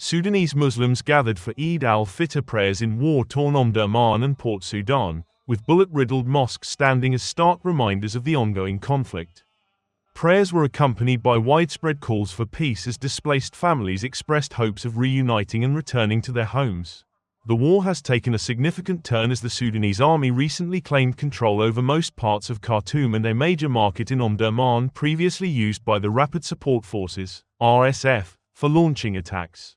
Sudanese Muslims gathered for Eid al-Fitr prayers in war-torn Omdurman and Port Sudan, with bullet-riddled mosques standing as stark reminders of the ongoing conflict. Prayers were accompanied by widespread calls for peace as displaced families expressed hopes of reuniting and returning to their homes. The war has taken a significant turn as the Sudanese army recently claimed control over most parts of Khartoum and a major market in Omdurman previously used by the Rapid Support Forces (RSF) for launching attacks.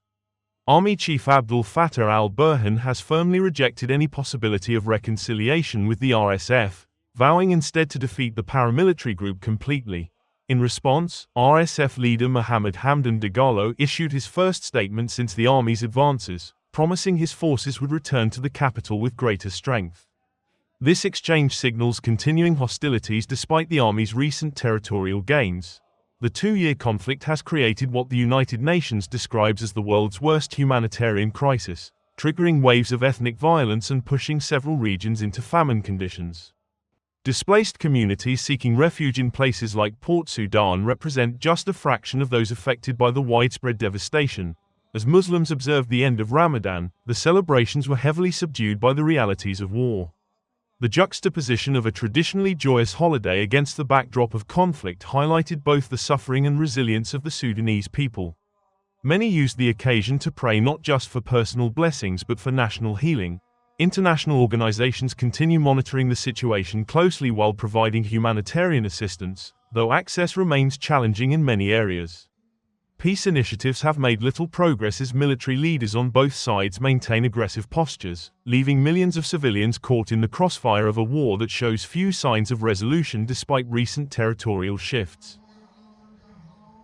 Army Chief Abdel Fattah al-Burhan has firmly rejected any possibility of reconciliation with the RSF, vowing instead to defeat the paramilitary group completely. In response, RSF leader Mohammed Hamdan Dagalo issued his first statement since the army's advances, promising his forces would return to the capital with greater strength. This exchange signals continuing hostilities despite the army's recent territorial gains. The two-year conflict has created what the United Nations describes as the world's worst humanitarian crisis, triggering waves of ethnic violence and pushing several regions into famine conditions. Displaced communities seeking refuge in places like Port Sudan represent just a fraction of those affected by the widespread devastation. As Muslims observed the end of Ramadan, the celebrations were heavily subdued by the realities of war. The juxtaposition of a traditionally joyous holiday against the backdrop of conflict highlighted both the suffering and resilience of the Sudanese people. Many used the occasion to pray not just for personal blessings but for national healing. International organizations continue monitoring the situation closely while providing humanitarian assistance, though access remains challenging in many areas. Peace initiatives have made little progress as military leaders on both sides maintain aggressive postures, leaving millions of civilians caught in the crossfire of a war that shows few signs of resolution despite recent territorial shifts.